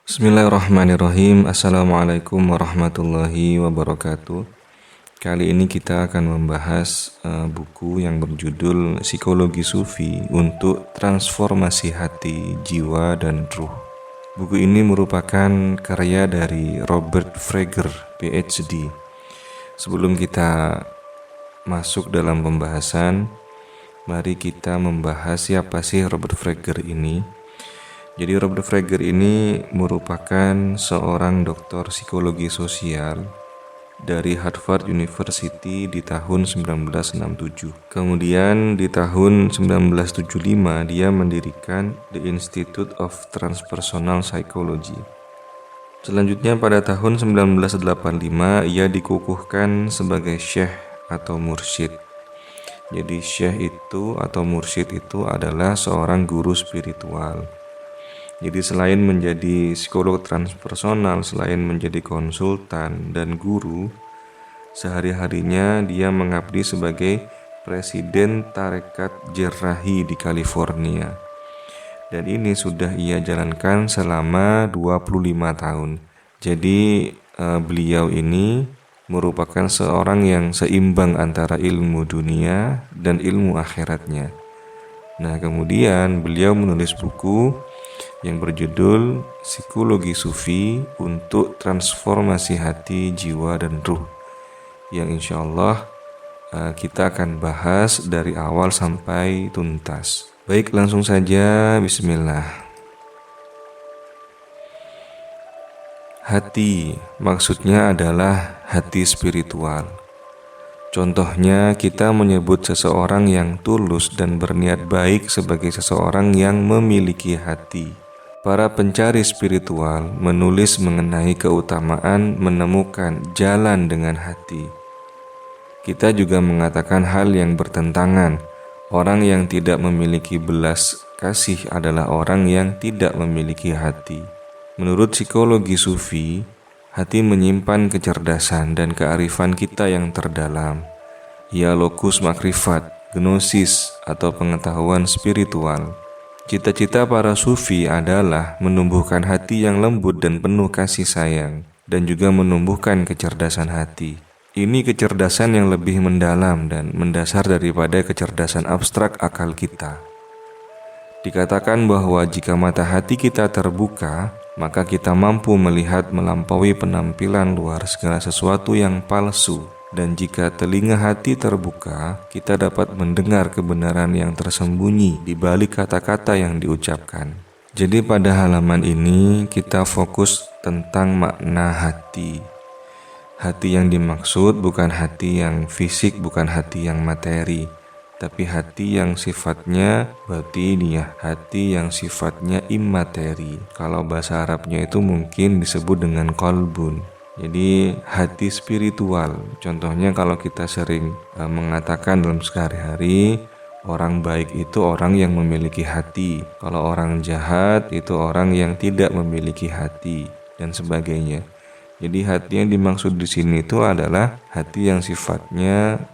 Bismillahirrahmanirrahim. Assalamualaikum warahmatullahi wabarakatuh. Kali ini kita akan membahas buku yang berjudul Psikologi Sufi untuk Transformasi Hati, Jiwa, dan Ruh. Buku ini merupakan karya dari Robert Freger, PhD. Sebelum kita masuk dalam pembahasan, mari kita membahas siapa sih Robert Freger ini. Jadi Robert Freger ini merupakan seorang doktor psikologi sosial dari Harvard University di tahun 1967. Kemudian di tahun 1975 dia mendirikan The Institute of Transpersonal Psychology. Selanjutnya pada tahun 1985 ia dikukuhkan sebagai syekh atau mursyid. Jadi syekh itu atau mursyid itu adalah seorang guru spiritual. Jadi selain menjadi psikolog transpersonal, selain menjadi konsultan dan guru, sehari-harinya dia mengabdi sebagai presiden tarekat Jerrahi di California. Dan ini sudah ia jalankan selama 25 tahun. Jadi beliau ini merupakan seorang yang seimbang antara ilmu dunia dan ilmu akhiratnya. Nah, kemudian beliau menulis buku yang berjudul Psikologi Sufi untuk Transformasi Hati, Jiwa, dan Ruh, yang insya Allah kita akan bahas dari awal sampai tuntas. Baik, langsung saja, bismillah. Hati maksudnya adalah hati spiritual. Contohnya, kita menyebut seseorang yang tulus dan berniat baik sebagai seseorang yang memiliki hati. Para pencari spiritual menulis mengenai keutamaan menemukan jalan dengan hati. Kita juga mengatakan hal yang bertentangan. Orang yang tidak memiliki belas kasih adalah orang yang tidak memiliki hati. Menurut psikologi Sufi, hati menyimpan kecerdasan dan kearifan kita yang terdalam. Ia lokus makrifat, gnosis, atau pengetahuan spiritual. Cita-cita para sufi adalah menumbuhkan hati yang lembut dan penuh kasih sayang, dan juga menumbuhkan kecerdasan hati. Ini kecerdasan yang lebih mendalam dan mendasar daripada kecerdasan abstrak akal kita. Dikatakan bahwa jika mata hati kita terbuka, maka kita mampu melihat melampaui penampilan luar segala sesuatu yang palsu. Dan jika telinga hati terbuka, kita dapat mendengar kebenaran yang tersembunyi di balik kata-kata yang diucapkan. Jadi pada halaman ini kita fokus tentang makna hati. Hati yang dimaksud bukan hati yang fisik, bukan hati yang materi, tapi hati yang sifatnya batiniyah, hati yang sifatnya immateri. Kalau bahasa Arabnya itu mungkin disebut dengan qalbun. Jadi hati spiritual. Contohnya kalau kita sering mengatakan dalam sehari-hari, orang baik itu orang yang memiliki hati. Kalau orang jahat itu orang yang tidak memiliki hati dan sebagainya. Jadi hati yang dimaksud di sini itu adalah hati yang sifatnya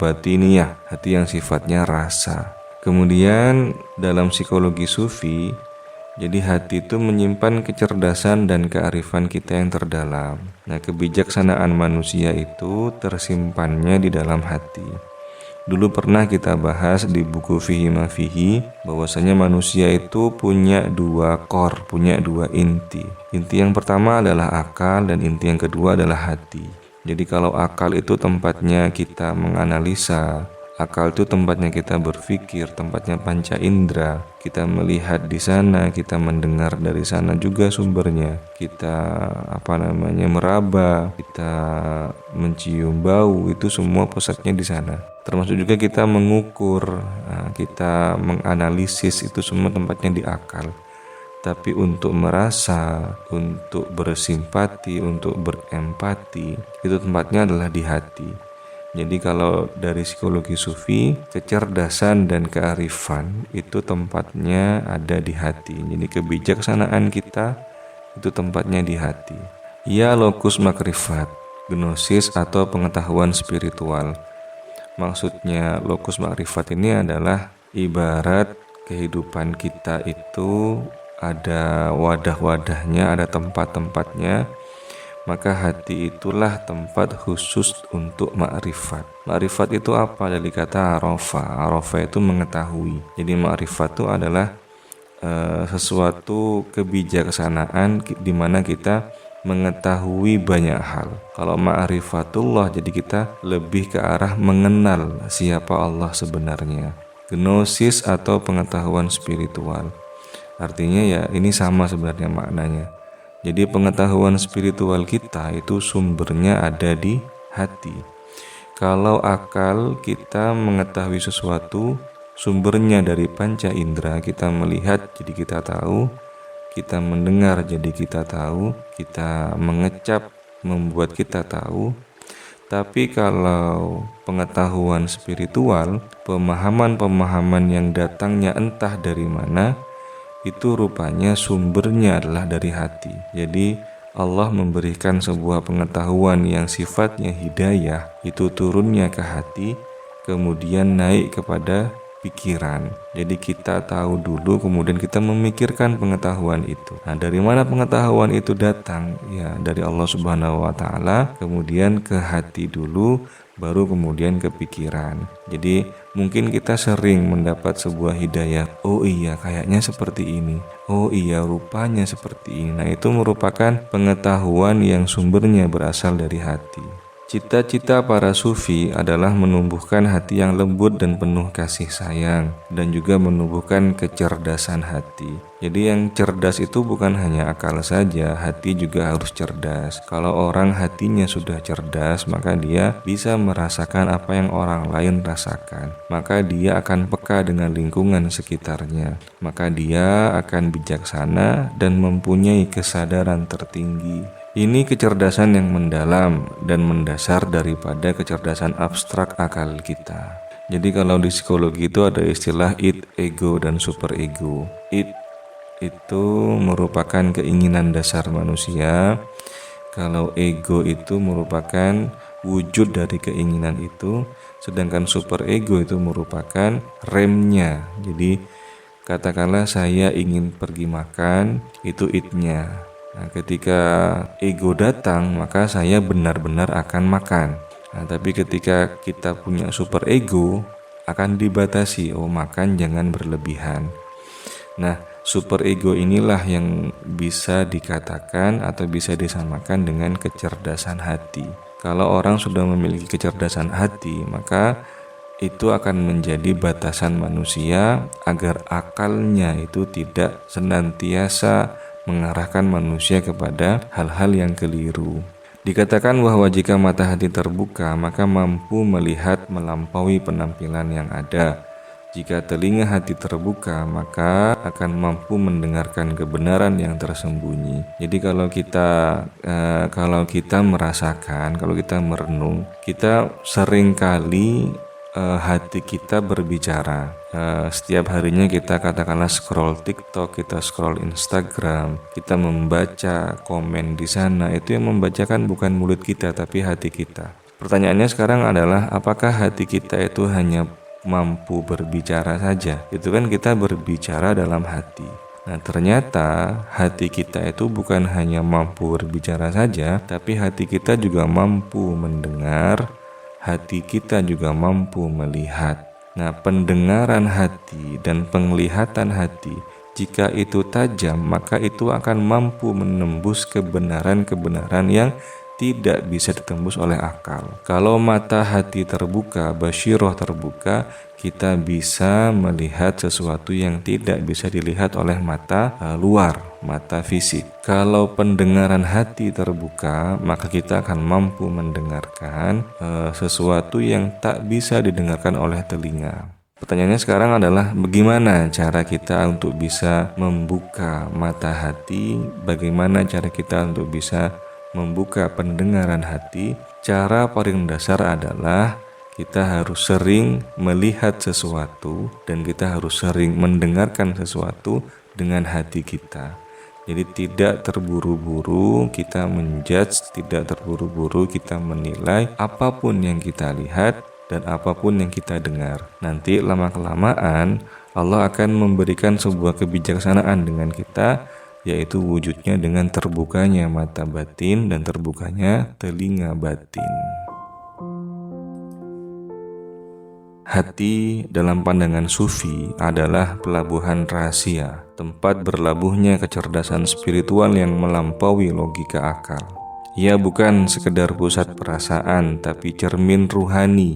batiniyah, hati yang sifatnya rasa. Kemudian dalam psikologi Sufi, jadi hati itu menyimpan kecerdasan dan kearifan kita yang terdalam. Nah, kebijaksanaan manusia itu tersimpannya di dalam hati. Dulu pernah kita bahas di buku Fihi Ma Fihi bahwasanya manusia itu punya dua core, punya dua inti. Inti yang pertama adalah akal dan inti yang kedua adalah hati. Jadi kalau akal itu tempatnya kita menganalisa, akal itu tempatnya kita berpikir, tempatnya panca indera. Kita melihat di sana, kita mendengar dari sana juga sumbernya. Kita meraba, kita mencium bau, itu semua pusatnya di sana. Termasuk juga kita mengukur, kita menganalisis, itu semua tempatnya di akal. Tapi untuk merasa, untuk bersimpati, untuk berempati, itu tempatnya adalah di hati. Jadi kalau dari psikologi Sufi, kecerdasan dan kearifan itu tempatnya ada di hati. Jadi kebijaksanaan kita itu tempatnya di hati. Ia lokus makrifat, gnosis atau pengetahuan spiritual. Maksudnya lokus makrifat ini adalah ibarat kehidupan kita itu ada wadah-wadahnya, ada tempat-tempatnya, maka hati itulah tempat khusus untuk ma'rifat. Ma'rifat itu apa? Dari kata arafa. Arafa itu mengetahui. Jadi ma'rifat itu adalah sesuatu kebijaksanaan di mana kita mengetahui banyak hal. Kalau ma'rifatullah, jadi kita lebih ke arah mengenal siapa Allah sebenarnya. Gnosis atau pengetahuan spiritual. Artinya ya ini sama sebenarnya maknanya. Jadi pengetahuan spiritual kita itu sumbernya ada di hati. Kalau akal kita mengetahui sesuatu, sumbernya dari panca indera. Kita melihat jadi kita tahu, kita mendengar jadi kita tahu, kita mengecap membuat kita tahu. Tapi kalau pengetahuan spiritual, pemahaman-pemahaman yang datangnya entah dari mana, itu rupanya sumbernya adalah dari hati. Jadi Allah memberikan sebuah pengetahuan yang sifatnya hidayah, itu turunnya ke hati, kemudian naik kepada pikiran. Jadi kita tahu dulu, kemudian kita memikirkan pengetahuan itu. Nah, dari mana pengetahuan itu datang? Ya, dari Allah Subhanahu wa Ta'ala, kemudian ke hati dulu, baru kemudian ke pikiran. Jadi mungkin kita sering mendapat sebuah hidayah. Oh iya, kayaknya seperti ini. Oh iya, rupanya seperti ini. Nah, itu merupakan pengetahuan yang sumbernya berasal dari hati. Cita-cita para sufi adalah menumbuhkan hati yang lembut dan penuh kasih sayang, dan juga menumbuhkan kecerdasan hati. Jadi yang cerdas itu bukan hanya akal saja, hati juga harus cerdas. Kalau orang hatinya sudah cerdas, maka dia bisa merasakan apa yang orang lain rasakan. Maka dia akan peka dengan lingkungan sekitarnya. Maka dia akan bijaksana dan mempunyai kesadaran tertinggi. Ini kecerdasan yang mendalam dan mendasar daripada kecerdasan abstrak akal kita. Jadi kalau di psikologi itu ada istilah id, ego, dan superego. Id itu merupakan keinginan dasar manusia. Kalau ego itu merupakan wujud dari keinginan itu. Sedangkan superego itu merupakan remnya. Jadi katakanlah saya ingin pergi makan, itu id-nya. Nah, ketika ego datang, maka saya benar-benar akan makan. Nah, tapi ketika kita punya super ego, akan dibatasi. Oh, makan jangan berlebihan. Nah, super ego inilah yang bisa dikatakan atau bisa disamakan dengan kecerdasan hati. Kalau orang sudah memiliki kecerdasan hati, maka itu akan menjadi batasan manusia agar akalnya itu tidak senantiasa mengarahkan manusia kepada hal-hal yang keliru. Dikatakan bahwa jika mata hati terbuka, maka mampu melihat melampaui penampilan yang ada. Jika telinga hati terbuka, maka akan mampu mendengarkan kebenaran yang tersembunyi. Jadi kalau kita merasakan, kalau kita merenung, kita seringkali hati kita berbicara. Setiap harinya kita katakanlah scroll TikTok, kita scroll Instagram, kita membaca komen di sana. Itu yang membacakan bukan mulut kita tapi hati kita. Pertanyaannya sekarang adalah apakah hati kita itu hanya mampu berbicara saja? Itu kan kita berbicara dalam hati. Nah, ternyata hati kita itu bukan hanya mampu berbicara saja, tapi hati kita juga mampu mendengar, hati kita juga mampu melihat. Nah, pendengaran hati dan penglihatan hati, jika itu tajam, maka itu akan mampu menembus kebenaran-kebenaran yang tidak bisa ditembus oleh akal. Kalau mata hati terbuka, basyiroh terbuka, kita bisa melihat sesuatu yang tidak bisa dilihat oleh mata luar, mata fisik. Kalau pendengaran hati terbuka, maka kita akan mampu mendengarkan sesuatu yang tak bisa didengarkan oleh telinga. Pertanyaannya sekarang adalah bagaimana cara kita untuk bisa membuka mata hati, bagaimana cara kita untuk bisa membuka pendengaran hati. Cara paling dasar adalah kita harus sering melihat sesuatu dan kita harus sering mendengarkan sesuatu dengan hati kita. Jadi tidak terburu-buru kita menjudge, tidak terburu-buru kita menilai apapun yang kita lihat dan apapun yang kita dengar. Nanti lama-kelamaan Allah akan memberikan sebuah kebijaksanaan dengan kita, yaitu wujudnya dengan terbukanya mata batin dan terbukanya telinga batin. Hati dalam pandangan sufi adalah pelabuhan rahasia, tempat berlabuhnya kecerdasan spiritual yang melampaui logika akal. Ia bukan sekedar pusat perasaan, tapi cermin ruhani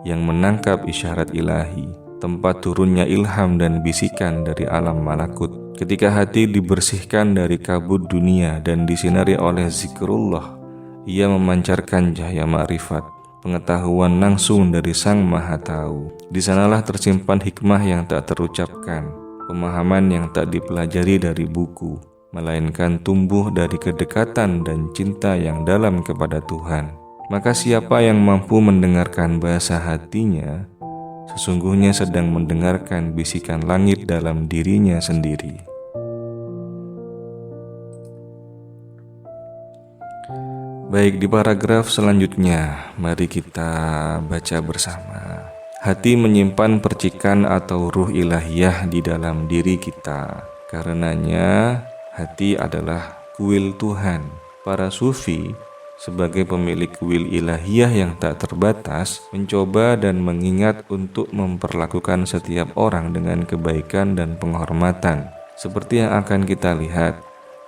yang menangkap isyarat ilahi, tempat turunnya ilham dan bisikan dari alam malakut. Ketika hati dibersihkan dari kabut dunia dan disinari oleh zikrullah, ia memancarkan cahaya ma'rifat, pengetahuan langsung dari Sang Maha Tahu. Di sanalah tersimpan hikmah yang tak terucapkan, pemahaman yang tak dipelajari dari buku, melainkan tumbuh dari kedekatan dan cinta yang dalam kepada Tuhan. Maka siapa yang mampu mendengarkan bahasa hatinya, sesungguhnya sedang mendengarkan bisikan langit dalam dirinya sendiri. Baik, di paragraf selanjutnya, mari kita baca bersama. Hati menyimpan percikan atau ruh ilahiyah di dalam diri kita. Karenanya, hati adalah kuil Tuhan. Para sufi sebagai pemilik kuil ilahiyah yang tak terbatas, mencoba dan mengingat untuk memperlakukan setiap orang dengan kebaikan dan penghormatan. Seperti yang akan kita lihat,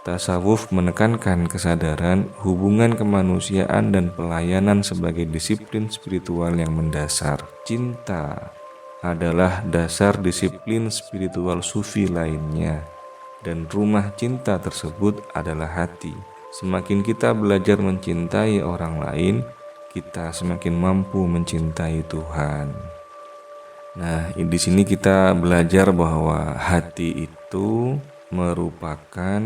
tasawuf menekankan kesadaran, hubungan kemanusiaan dan pelayanan sebagai disiplin spiritual yang mendasar. Cinta adalah dasar disiplin spiritual sufi lainnya, dan rumah cinta tersebut adalah hati. Semakin kita belajar mencintai orang lain, kita semakin mampu mencintai Tuhan. Nah, di sini kita belajar bahwa hati itu merupakan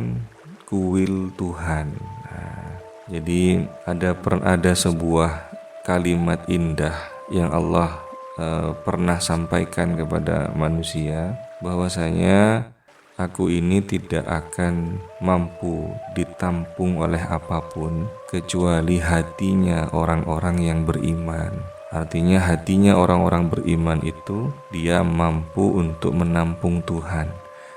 kuil Tuhan. Nah, jadi ada sebuah kalimat indah yang Allah pernah sampaikan kepada manusia, bahwasanya aku ini tidak akan mampu ditampung oleh apapun kecuali hatinya orang-orang yang beriman. Artinya hatinya orang-orang beriman itu dia mampu untuk menampung Tuhan.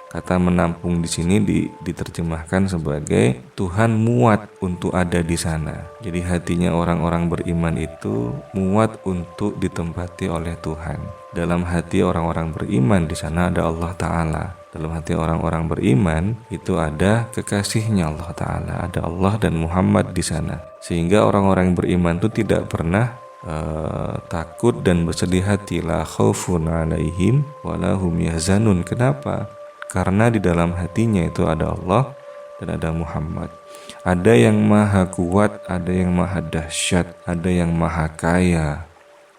Kata menampung di sini diterjemahkan sebagai Tuhan muat untuk ada di sana. Jadi hatinya orang-orang beriman itu muat untuk ditempati oleh Tuhan. Dalam hati orang-orang beriman di sana ada Allah Ta'ala. Dalam hati orang-orang beriman itu ada kekasihnya Allah Ta'ala, ada Allah dan Muhammad di sana. Sehingga orang-orang beriman itu tidak pernah takut dan bersedih hati. La khaufun alaihim walahum yahzanun. Kenapa? Karena di dalam hatinya itu ada Allah dan ada Muhammad. Ada yang maha kuat, ada yang maha dahsyat, ada yang maha kaya,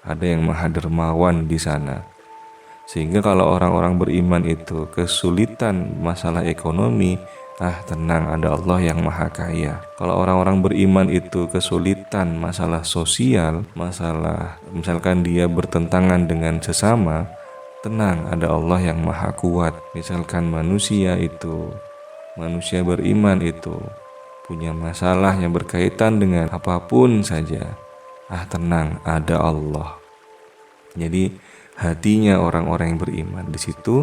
ada yang maha dermawan di sana. Sehingga kalau orang-orang beriman itu kesulitan masalah ekonomi, tenang, ada Allah yang maha kaya. Kalau orang-orang beriman itu kesulitan masalah sosial, masalah misalkan dia bertentangan dengan sesama, tenang, ada Allah yang maha kuat. Misalkan manusia beriman itu punya masalah yang berkaitan dengan apapun saja, tenang, ada Allah. Jadi hatinya orang-orang yang beriman di situ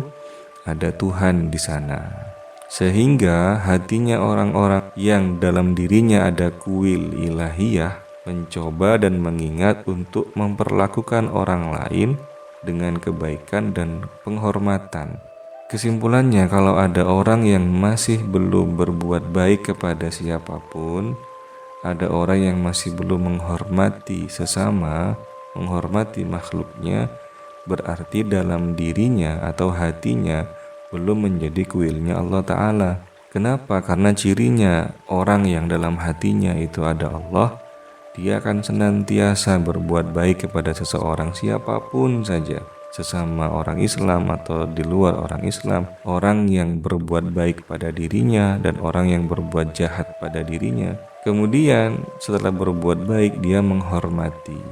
ada Tuhan di sana. Sehingga hatinya orang-orang yang dalam dirinya ada kuil ilahiyah mencoba dan mengingat untuk memperlakukan orang lain dengan kebaikan dan penghormatan. Kesimpulannya, kalau ada orang yang masih belum berbuat baik kepada siapapun, ada orang yang masih belum menghormati sesama, menghormati makhluknya, berarti dalam dirinya atau hatinya belum menjadi kuilnya Allah Ta'ala. Kenapa? Karena cirinya orang yang dalam hatinya itu ada Allah, dia akan senantiasa berbuat baik kepada seseorang, siapapun saja, sesama orang Islam atau di luar orang Islam, orang yang berbuat baik pada dirinya dan orang yang berbuat jahat pada dirinya. Kemudian setelah berbuat baik dia menghormati.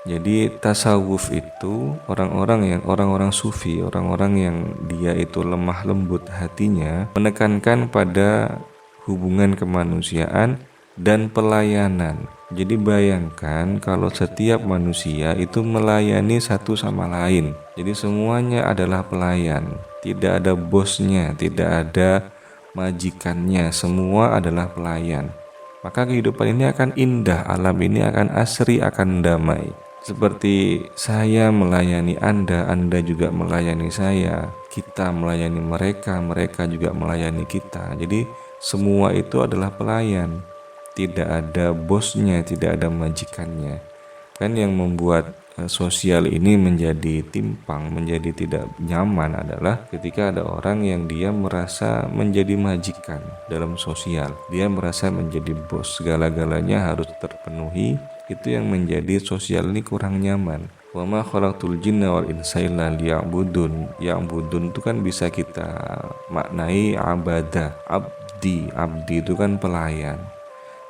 Jadi tasawuf itu orang-orang sufi, orang-orang yang dia itu lemah lembut hatinya, menekankan pada hubungan kemanusiaan dan pelayanan. Jadi bayangkan kalau setiap manusia itu melayani satu sama lain. Jadi semuanya adalah pelayan. Tidak ada bosnya, tidak ada majikannya, semua adalah pelayan. Maka kehidupan ini akan indah, alam ini akan asri, akan damai. Seperti saya melayani Anda juga melayani saya. Kita melayani mereka, mereka juga melayani kita. Jadi semua itu adalah pelayan. Tidak ada bosnya, tidak ada majikannya. Kan yang membuat sosial ini menjadi timpang, menjadi tidak nyaman adalah ketika ada orang yang dia merasa menjadi majikan dalam sosial. Dia merasa menjadi bos, segala-galanya harus terpenuhi. Itu yang menjadi sosial ini kurang nyaman. Wa ma khalaqtul jinna wal insa illa liya'budun. Ya'budun itu kan bisa kita maknai abadah, abdi. Abdi itu kan pelayan.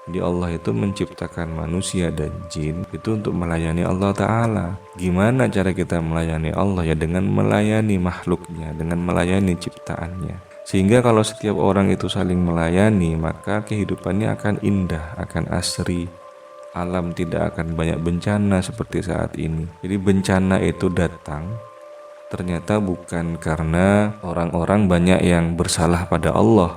Jadi Allah itu menciptakan manusia dan jin itu untuk melayani Allah Ta'ala. Gimana cara kita melayani Allah? Ya dengan melayani makhluknya, dengan melayani ciptaannya. Sehingga kalau setiap orang itu saling melayani, maka kehidupannya akan indah, akan asri. Alam tidak akan banyak bencana seperti saat ini. Jadi bencana itu datang ternyata bukan karena orang-orang banyak yang bersalah pada Allah,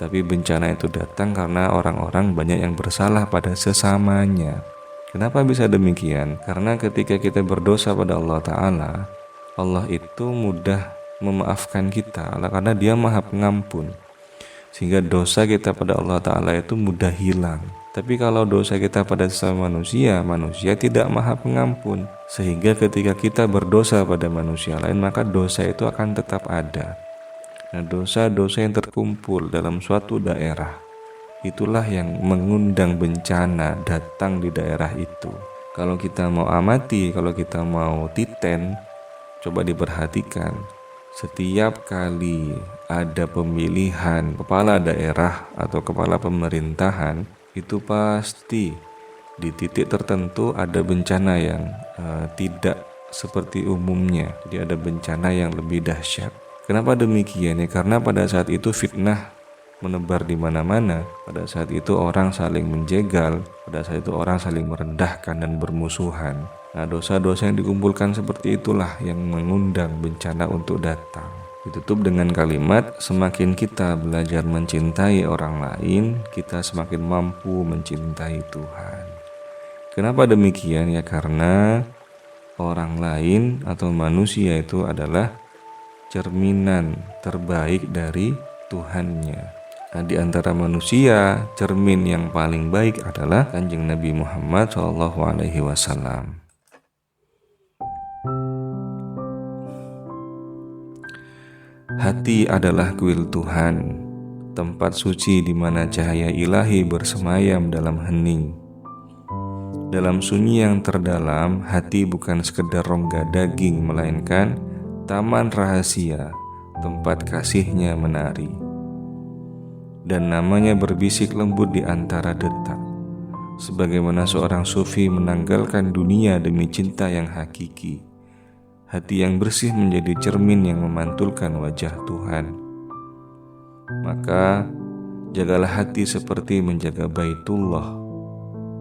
tapi bencana itu datang karena orang-orang banyak yang bersalah pada sesamanya. Kenapa bisa demikian? Karena ketika kita berdosa pada Allah Ta'ala, Allah itu mudah memaafkan kita karena Dia Maha Pengampun. Sehingga dosa kita pada Allah Ta'ala itu mudah hilang. Tapi kalau dosa kita pada sesama manusia, manusia tidak Maha Pengampun. Sehingga ketika kita berdosa pada manusia lain, maka dosa itu akan tetap ada. Nah, dosa-dosa yang terkumpul dalam suatu daerah, itulah yang mengundang bencana datang di daerah itu. Kalau kita mau amati, kalau kita mau titen, coba diperhatikan. Setiap kali ada pemilihan kepala daerah atau kepala pemerintahan, itu pasti di titik tertentu ada bencana yang tidak seperti umumnya. Jadi ada bencana yang lebih dahsyat. Kenapa demikian ya? Karena pada saat itu fitnah menebar di mana-mana. Pada saat itu orang saling menjegal, pada saat itu orang saling merendahkan dan bermusuhan. Nah, dosa-dosa yang dikumpulkan seperti itulah yang mengundang bencana untuk datang. Ditutup dengan kalimat, semakin kita belajar mencintai orang lain, kita semakin mampu mencintai Tuhan. Kenapa demikian ya? Karena orang lain atau manusia itu adalah cerminan terbaik dari Tuhannya. Nah, di antara manusia, cermin yang paling baik adalah Kanjeng Nabi Muhammad SAW. Hati adalah kuil Tuhan, tempat suci di mana cahaya ilahi bersemayam dalam hening. Dalam sunyi yang terdalam, hati bukan sekedar rongga daging, melainkan taman rahasia, tempat kasihnya menari. Dan namanya berbisik lembut di antara detak. Sebagaimana seorang sufi menanggalkan dunia demi cinta yang hakiki. Hati yang bersih menjadi cermin yang memantulkan wajah Tuhan. Maka jagalah hati seperti menjaga Baitullah.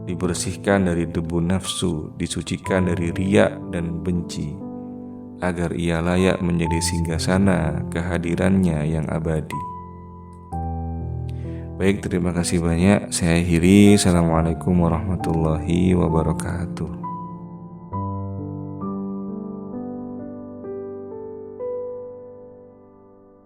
Dibersihkan dari debu nafsu, disucikan dari riya dan benci, agar ia layak menjadi singgasana kehadirannya yang abadi. Baik, terima kasih banyak. Saya akhiri. Assalamualaikum warahmatullahi wabarakatuh.